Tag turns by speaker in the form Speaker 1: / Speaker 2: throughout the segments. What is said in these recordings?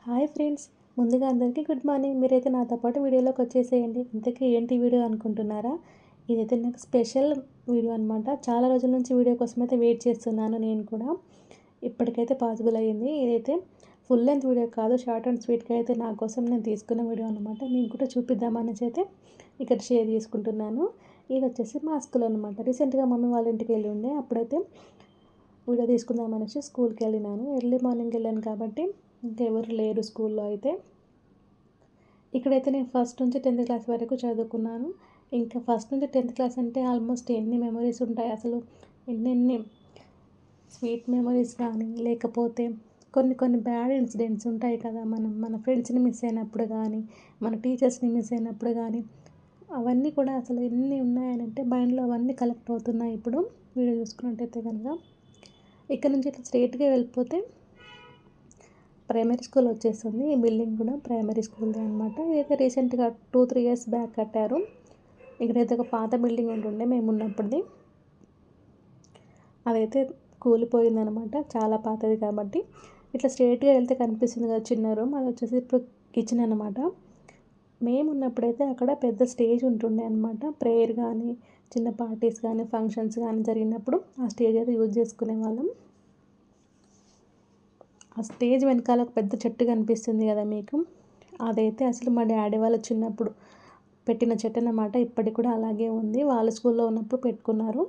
Speaker 1: Hi friends, ముందుగా అందరికీ good morning. మీరైతే నాతో పాటు వీడియోలోకి వచ్చేసేయండి. ఇంతకీ ఏంటి వీడియో అనుకుంటున్నారా? ఇదైతే నాకు స్పెషల్ వీడియో అనమాట. చాలా రోజుల నుంచి వీడియో కోసం అయితే వెయిట్ చేస్తున్నాను నేను కూడా. ఇప్పటికైతే పాసిబుల్ అయ్యింది. ఇదైతే ఫుల్ లెంత్ వీడియో కాదు, షార్ట్ అండ్ స్వీట్గా అయితే నా కోసం నేను తీసుకున్న వీడియో అనమాట. మీకు కూడా చూపిద్దామనేసి అయితే ఇక్కడ షేర్ చేసుకుంటున్నాను. ఇది వచ్చేసి మా స్కూల్ అనమాట. రీసెంట్గా మమ్మీ వాళ్ళ ఇంటికి వెళ్ళి ఉండే, అప్పుడైతే వీడియో తీసుకుందామనేసి స్కూల్కి వెళ్ళినాను. ఎర్లీ మార్నింగ్ వెళ్ళాను కాబట్టి ఇంకెవరు లేరు స్కూల్లో అయితే. ఇక్కడైతే నేను ఫస్ట్ నుంచి 10th క్లాస్ వరకు చదువుకున్నాను. ఇంకా ఫస్ట్ నుంచి 10th క్లాస్ అంటే ఆల్మోస్ట్ ఎన్ని మెమరీస్ ఉంటాయి అసలు, ఎన్నెన్ని స్వీట్ మెమరీస్ కానీ, లేకపోతే కొన్ని కొన్ని బ్యాడ్ ఇన్సిడెంట్స్ ఉంటాయి కదా. మన ఫ్రెండ్స్ని మిస్ అయినప్పుడు కానీ, మన టీచర్స్ని మిస్ అయినప్పుడు కానీ, అవన్నీ కూడా అసలు ఎన్ని ఉన్నాయనంటే మైండ్లో అవన్నీ కలెక్ట్ అవుతున్నాయి ఇప్పుడు వీడియో చూసుకున్నట్టయితే కనుక. ఇక్కడ నుంచి ఇట్లా స్ట్రైట్గా వెళ్ళిపోతే ప్రైమరీ స్కూల్ వచ్చేస్తుంది. ఈ బిల్డింగ్ కూడా ప్రైమరీ స్కూల్దే అనమాట. ఇదైతే రీసెంట్గా 2-3 ఇయర్స్ బ్యాక్ కట్టారు. ఇక్కడైతే ఒక పాత బిల్డింగ్ ఉంటుండే మేము ఉన్నప్పుడుది, అదైతే కూలిపోయిందనమాట. చాలా పాతది కాబట్టి. ఇట్లా స్ట్రైట్గా వెళ్తే కనిపిస్తుంది కదా చిన్న రూమ్, అది వచ్చేసి ఇప్పుడు కిచెన్ అనమాట. మేము ఉన్నప్పుడైతే అక్కడ పెద్ద స్టేజ్ ఉంటుండే అనమాట. ప్రేయర్ కానీ, చిన్న పార్టీస్ కానీ, ఫంక్షన్స్ కానీ జరిగినప్పుడు ఆ స్టేజ్ అయితే యూజ్ చేసుకునే వాళ్ళం. ఆ స్టేజ్ వెనకాల ఒక పెద్ద చెట్టు కనిపిస్తుంది కదా మీకు, అదైతే అసలు మా డాడీ వాళ్ళు చిన్నప్పుడు పెట్టిన చెట్టు అన్నమాట. ఇప్పటికి కూడా అలాగే ఉంది. వాళ్ళ స్కూల్లో ఉన్నప్పుడు పెట్టుకున్నారు.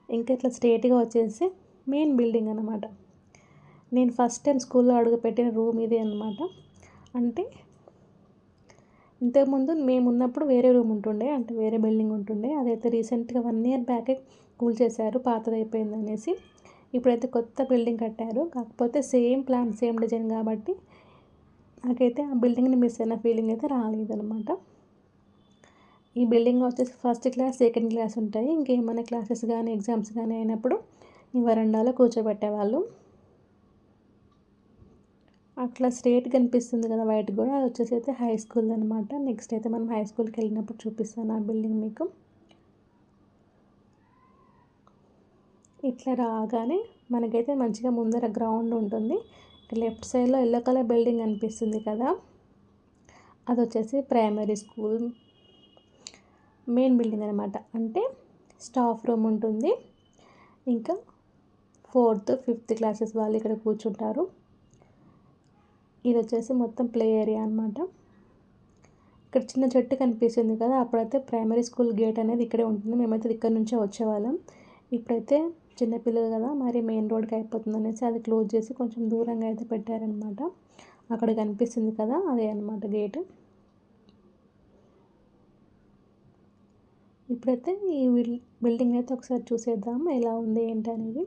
Speaker 1: ఇంకా ఇట్లా స్ట్రేట్గా వచ్చేసి మెయిన్ బిల్డింగ్ అనమాట. నేను ఫస్ట్ టైం స్కూల్లో అడుగుపెట్టిన రూమ్ ఇదే అనమాట. అంటే ఇంతకుముందు మేము ఉన్నప్పుడు వేరే రూమ్ ఉంటుండే, అంటే వేరే బిల్డింగ్ ఉంటుండే. అదైతే రీసెంట్గా 1 ఇయర్ బ్యాకే కూల్ చేశారు, పాతదైపోయింది అనేసి. ఇప్పుడైతే కొత్త బిల్డింగ్ కట్టారు. కాకపోతే సేమ్ ప్లాన్, సేమ్ డిజైన్ కాబట్టి నాకైతే ఆ బిల్డింగ్ని మిస్ అయిన ఫీలింగ్ అయితే రాలేదనమాట. ఈ బిల్డింగ్లో వచ్చేసి ఫస్ట్ క్లాస్, సెకండ్ క్లాస్ ఉంటాయి. ఇంకేమైనా క్లాసెస్ కానీ, ఎగ్జామ్స్ కానీ అయినప్పుడు ఈ వరండాలో కూర్చోబెట్టేవాళ్ళు. అట్లా స్ట్రేట్ కనిపిస్తుంది కదా వైట్ కూడా, అది వచ్చేసి అయితే హై స్కూల్ అనమాట. నెక్స్ట్ అయితే మనం హై స్కూల్కి వెళ్ళినప్పుడు చూపిస్తాను ఆ బిల్డింగ్ మీకు. ఇట్లా రాగానే మనకైతే మంచిగా ముందర గ్రౌండ్ ఉంటుంది. లెఫ్ట్ సైడ్లో ఎల్లో కలర్ బిల్డింగ్ కనిపిస్తుంది కదా, అది వచ్చేసి ప్రైమరీ స్కూల్ మెయిన్ బిల్డింగ్ అనమాట. అంటే స్టాఫ్ రూమ్ ఉంటుంది. ఇంకా 4th, 5th క్లాసెస్ వాళ్ళు ఇక్కడ కూర్చుంటారు. ఇది వచ్చేసి మొత్తం ప్లే ఏరియా అనమాట. ఇక్కడ చిన్న చెట్టు కనిపిస్తుంది కదా, అప్పుడైతే ప్రైమరీ స్కూల్ గేట్ అనేది ఇక్కడే ఉంటుంది. మేమైతే ఇక్కడ నుంచే వచ్చేవాళ్ళం. ఇప్పుడైతే చిన్నపిల్లలు కదా, మరి మెయిన్ రోడ్కి అయిపోతుంది అనేసి అది క్లోజ్ చేసి కొంచెం దూరంగా అయితే పెట్టారనమాట. అక్కడ కనిపిస్తుంది కదా, అదే అనమాట గేట్. ఇప్పుడైతే ఈ బిల్డింగ్ అయితే ఒకసారి చూసేద్దాం ఎలా ఉంది ఏంటి అనేది.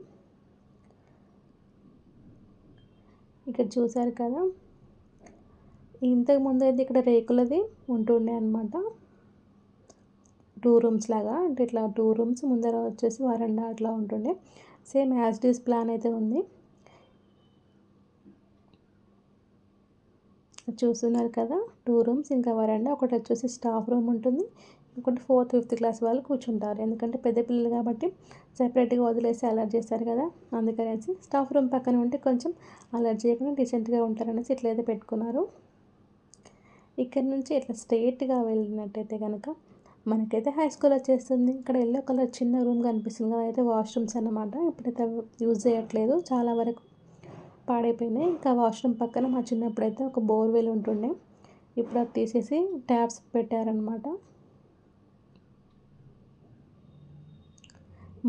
Speaker 1: ఇక్కడ చూసారు కదా, ఇంతకుముందు అయితే ఇక్కడ రేకులది ఉంటుండే అనమాట. 2 రూమ్స్ లాగా, అంటే ఇట్లా 2 రూమ్స్ ముందర వచ్చేసి వరండా అట్లా ఉంటుండే. Same as it is plan అయితే ఉంది. చూస్తున్నారు కదా, 2 రూమ్స్ ఇంకా వరండా. ఒకటి వచ్చేసి స్టాఫ్ రూమ్ ఉంటుంది, ఇంకోటి 4th, 5th క్లాస్ వాళ్ళు కూర్చుంటారు. ఎందుకంటే పెద్ద పిల్లలు కాబట్టి సెపరేట్గా వదిలేసి అలర్ట్ చేస్తారు కదా, అందుకనేసి స్టాఫ్ రూమ్ పక్కన ఉంటే కొంచెం అలర్ట్ చేయకుండా డీసెంట్గా ఉంటారనేసి ఇట్లయితే పెట్టుకున్నారు. ఇక్కడ నుంచి ఇట్లా స్ట్రైట్గా వెళ్ళినట్టయితే కనుక మనకైతే హై స్కూల్ వచ్చేస్తుంది. ఇక్కడ ఎల్లో కలర్ చిన్న రూమ్ కనిపిస్తుంది కదా, అయితే వాష్రూమ్స్ అన్నమాట. ఇప్పుడైతే యూజ్ చేయట్లేదు, చాలా వరకు పాడైపోయినాయి. ఇంకా వాష్రూమ్ పక్కన మా చిన్నప్పుడైతే ఒక బోర్వెల్ ఉంటుండే, ఇప్పుడు అది తీసేసి ట్యాప్స్ పెట్టారనమాట.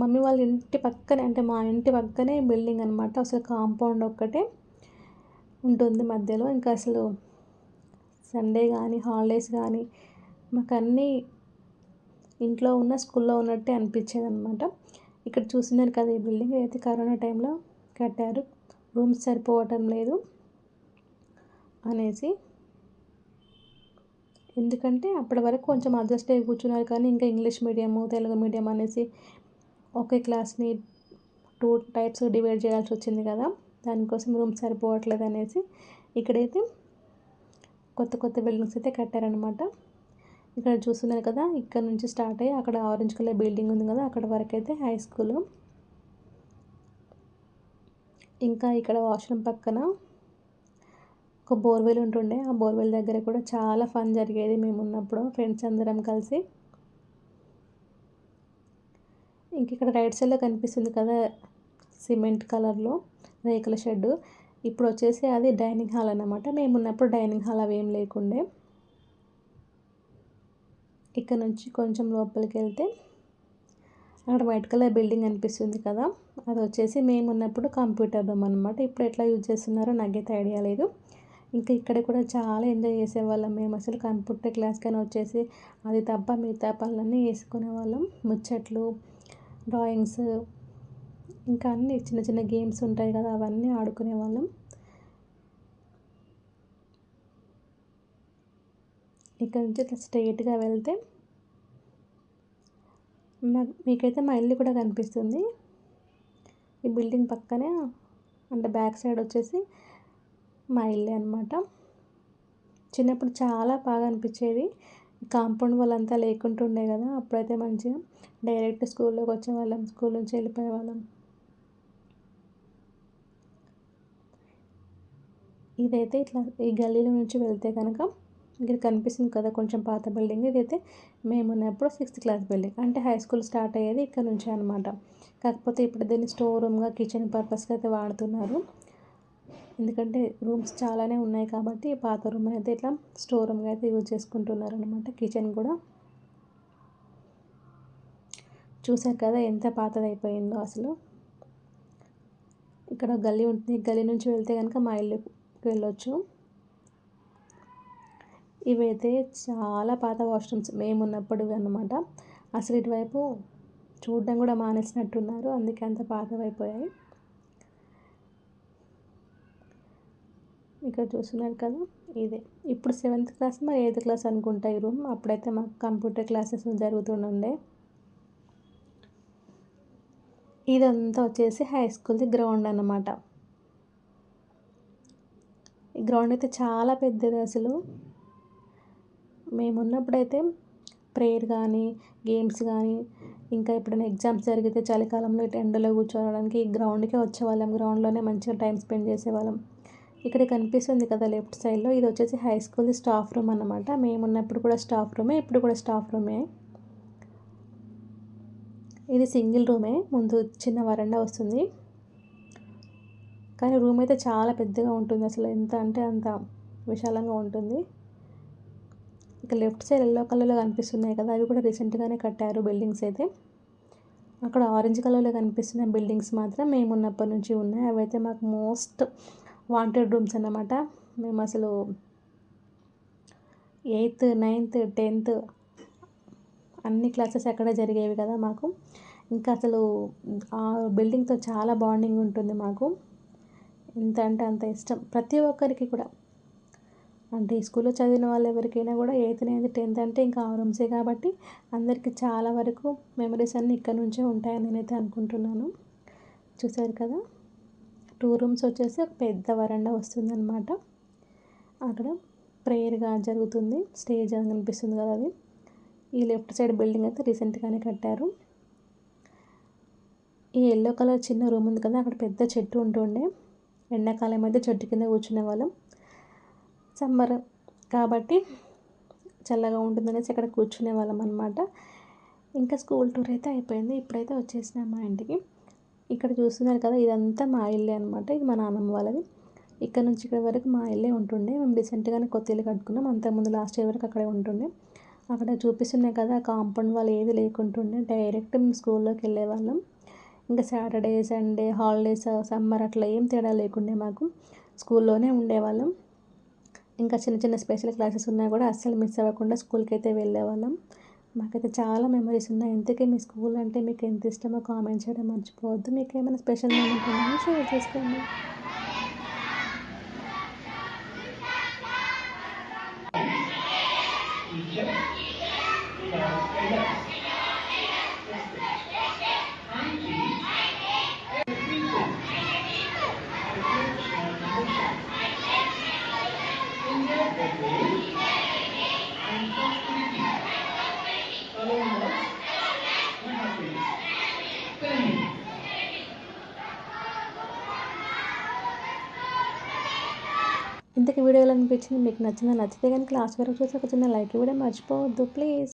Speaker 1: మమ్మీ వాళ్ళ ఇంటి పక్కనే, అంటే మా ఇంటి పక్కనే బిల్డింగ్ అనమాట. అసలు కాంపౌండ్ ఒక్కటే ఉంటుంది మధ్యలో. ఇంకా అసలు సండే కానీ, హాలిడేస్ కానీ మాకు అన్నీ ఇంట్లో ఉన్న స్కూల్లో ఉన్నట్టే అనిపించేది అనమాట. ఇక్కడ చూస్తున్నారు కదా, ఈ బిల్డింగ్ అయితే కరోనా టైంలో కట్టారు, రూమ్స్ సరిపోవటం లేదు అనేసి. ఎందుకంటే అప్పటి వరకు కొంచెం అడ్జస్ట్ అయ్యి కూర్చున్నారు, కానీ ఇంకా ఇంగ్లీష్ మీడియము, తెలుగు మీడియం అనేసి ఒకే క్లాస్ని 2 టైప్స్ డివైడ్ చేయాల్సి వచ్చింది కదా, దానికోసం రూమ్స్ సరిపోవట్లేదు అనేసి ఇక్కడైతే కొత్త కొత్త బిల్డింగ్స్ అయితే కట్టారనమాట. ఇక్కడ చూస్తున్నారు కదా, ఇక్కడ నుంచి స్టార్ట్ అయ్యి అక్కడ ఆరెంజ్ కలర్ బిల్డింగ్ ఉంది కదా, అక్కడ వరకు అయితే హై స్కూల్. ఇంకా ఇక్కడ వాష్రూమ్ పక్కన ఒక బోర్వెల్ ఉంటుండే. ఆ బోర్వెల్ దగ్గర కూడా చాలా ఫన్ జరిగేది మేము ఉన్నప్పుడు ఫ్రెండ్స్ అందరం కలిసి. ఇంక ఇక్కడ రైట్ సైడ్‌లో కనిపిస్తుంది కదా! సిమెంట్ కలర్‌లో రేకుల షెడ్డు. ఇప్పుడు వచ్చేసి అది డైనింగ్ హాల్ అన్నమాట. మేమున్నప్పుడు డైనింగ్ హాల్ అవేం లేకుండే. ఇక్కడ నుంచి కొంచెం లోపలికెళ్తే అక్కడ వైట్ కలర్ బిల్డింగ్ కనిపిస్తుంది కదా! అది వచ్చేసి మేమున్నప్పుడు కంప్యూటర్ రూమ్ అనమాట. ఇప్పుడు ఎట్లా యూజ్ చేస్తున్నారో నాకైతే ఐడియా లేదు. ఇంకా ఇక్కడ కూడా చాలా ఎంజాయ్ చేసేవాళ్ళం మేము. అసలు కంప్యూటర్ క్లాస్‌కని వచ్చేసి అది తప్ప మిగతా పనులన్నీ చేసుకునేవాళ్ళం. ముచ్చట్లు, డ్రాయింగ్స్, ఇంకా అన్నీ చిన్న చిన్న గేమ్స్ ఉంటాయి కదా! అవన్నీ ఆడుకునేవాళ్ళం. ఇక్కడ నుంచి ఇట్లా స్ట్రెయిట్‌గా వెళ్తే మీకైతే మా ఇల్లు కూడా కనిపిస్తుంది. ఈ బిల్డింగ్ పక్కనే అంటే బ్యాక్ సైడ్ వచ్చేసి మా ఇల్లే అనమాట. చిన్నప్పుడు చాలా బాగా అనిపించేది. కాంపౌండ్ వాళ్ళంతా లేకుంటుండే కదా! అప్పుడైతే మంచిగా డైరెక్ట్ స్కూల్లోకి వచ్చేవాళ్ళం. స్కూల్ నుంచి వెళ్ళిపోయేవాళ్ళం. ఇదైతే ఇట్లా ఈ గల్లీలో నుంచి వెళ్తే కనుక ఇక్కడ కనిపిస్తుంది కదా కొంచెం పాత బిల్డింగ్. ఇదైతే మేమున్నప్పుడు 6th క్లాస్ బిల్డింగ్. అంటే హై స్కూల్ స్టార్ట్ అయ్యేది ఇక్కడ నుంచే అనమాట. కాకపోతే ఇప్పుడు దీన్ని స్టోర్ రూమ్‌గా, కిచెన్ పర్పస్‌కి అయితే వాడుతున్నారు. ఎందుకంటే రూమ్స్ చాలానే ఉన్నాయి కాబట్టి పాత రూమ్ అయితే ఇట్లా స్టోర్ రూమ్‌గా అయితే యూజ్ చేసుకుంటున్నారనమాట. కిచెన్ కూడా చూసారు కదా ఎంత పాతదయిపోయిందో అసలు. ఇక్కడ గల్లీ ఉంటుంది. గల్లీ నుంచి వెళ్తే కనుక మా ఇల్లుకి వెళ్ళొచ్చు. ఇవైతే చాలా పాత వాష్‌రూమ్స్ మేమున్నప్పుడువి అన్నమాట. అసలు ఇటువైపు చూడడం కూడా మానేసినట్టున్నారు. అందుకే అంత పాతవైపోయాయి. ఇక్కడ చూస్తున్నారు కదా! ఇదే. ఇప్పుడు 7th క్లాస్ మరి 8th క్లాస్ అనుకుంటా ఈ రూమ్. అప్పుడైతే మాకు కంప్యూటర్ క్లాసెస్ జరుగుతుండే. ఇదంతా వచ్చేసి హై స్కూల్‌ది గ్రౌండ్ అన్నమాట. ఈ గ్రౌండ్ అయితే చాలా పెద్దది అసలు. మేమున్నప్పుడైతే ప్రేయర్ కానీ, గేమ్స్ కానీ, ఇంకా ఎప్పుడైనా ఎగ్జామ్స్ జరిగితే చలికాలంలో ఇట్లా ఎండలో కూర్చోవడానికి ఈ గ్రౌండ్‌కే వచ్చేవాళ్ళం. గ్రౌండ్‌లోనే మంచిగా టైం స్పెండ్ చేసేవాళ్ళం. ఇక్కడ కనిపిస్తుంది కదా లెఫ్ట్ సైడ్‌లో ఇది వచ్చేసి హై స్కూల్‌ది స్టాఫ్ రూమ్ అన్నమాట. మేమున్నప్పుడు కూడా స్టాఫ్ రూమే. ఇప్పుడు కూడా స్టాఫ్ రూమే. ఇది సింగిల్ రూమే. ముందు చిన్న వరండా వస్తుంది. కానీ రూమ్ అయితే చాలా పెద్దగా ఉంటుంది. అసలు ఎంత అంటే అంత విశాలంగా ఉంటుంది. ఇక లెఫ్ట్ సైడ్ యెల్లో కలర్‌లో కనిపిస్తున్నాయి కదా! అవి కూడా రీసెంట్‌గానే కట్టారు బిల్డింగ్స్ అయితే. అక్కడ ఆరెంజ్ కలర్‌లో కనిపిస్తున్న బిల్డింగ్స్ మాత్రం మేమున్నప్పటి నుంచి ఉన్నాయి. అవైతే మాకు మోస్ట్ వాంటెడ్ రూమ్స్ అన్నమాట. మేము అసలు 8th, 9th, 10th అన్ని క్లాసెస్ అక్కడే జరిగేవి కదా మాకు. ఇంకా అసలు ఆ బిల్డింగ్‌తో చాలా బాండింగ్ ఉంటుంది మాకు. ఎంత అంటే అంత ఇష్టం. ప్రతి ఒక్కరికి కూడా. అంటే ఈ స్కూల్‌లో చదివిన వాళ్ళు ఎవరికైనా కూడా 8th, 9th, 10th అంటే ఇంకా ఆ రూమ్సే కాబట్టి అందరికీ చాలా వరకు మెమరీస్ అన్నీ ఇక్కడ నుంచే ఉంటాయని నేనైతే అనుకుంటున్నాను. చూసారు కదా! 2 రూమ్స్ వచ్చేసి ఒక పెద్ద వరండా వస్తుందన్నమాట. అక్కడ ప్రేయర్‌గా జరుగుతుంది. స్టేజ్ అని కనిపిస్తుంది కదా అది. ఈ లెఫ్ట్ సైడ్ బిల్డింగ్ అయితే రీసెంట్‌గానే కట్టారు. ఈ యెల్లో కలర్ చిన్న రూమ్ ఉంది కదా! అక్కడ పెద్ద చెట్టు ఉంటుండే. ఎండాకాలం అయితే చెట్టు కింద కూర్చునేవాళ్ళం. సమ్మర్ కాబట్టి చల్లగా ఉంటుందనేసి అక్కడ కూర్చునేవాళ్ళం అనమాట. ఇంకా స్కూల్ టూర్ అయితే అయిపోయింది. ఇప్పుడైతే వచ్చేసినాం మా ఇంటికి. ఇక్కడ చూస్తున్నారు కదా! ఇదంతా మా ఇల్లే అనమాట. ఇది మా నాన్నమ్మ వాళ్ళది. ఇక్కడ నుంచి ఇక్కడ వరకు మా ఇల్లే ఉంటుండే. మేము రీసెంట్‌గానే కొత్త ఇల్లు కట్టుకున్నాం. అంతకుముందు లాస్ట్ ఇయర్ వరకు అక్కడే ఉంటుండే. అక్కడ చూపిస్తున్నాయి కదా! కాంపౌండ్ వాల్ ఏది లేకుంటుండే. డైరెక్ట్ మేము స్కూల్లోకి వెళ్ళేవాళ్ళం. ఇంకా సాటర్డే, సండే, హాలిడేస్, సమ్మర్ అట్లా ఏం తేడా లేకుండే మాకు. స్కూల్లోనే ఉండేవాళ్ళం. ఇంకా చిన్న చిన్న స్పెషల్ క్లాసెస్ ఉన్నా కూడా అస్సలు మిస్ అవ్వకుండా స్కూల్‌కి అయితే వెళ్ళేవాళ్ళం. మాకైతే చాలా మెమరీస్ ఉన్నాయి. ఇంతకీ మీ స్కూల్ అంటే మీకు ఎంత ఇష్టమో కామెంట్ చేయడం మర్చిపోవద్దు. మీకేమైనా స్పెషల్ మూమెంట్ ఉందా షేర్ చేసుకోండి. ఇంతకీ వీడియో ఎలా అనిపించింది? మీకు నచ్చిందా? నచ్చితే కనుక లాస్ట్ వరకు చూసి ఒక చిన్న లైక్ ఇవ్వడం మర్చిపోవద్దు ప్లీజ్.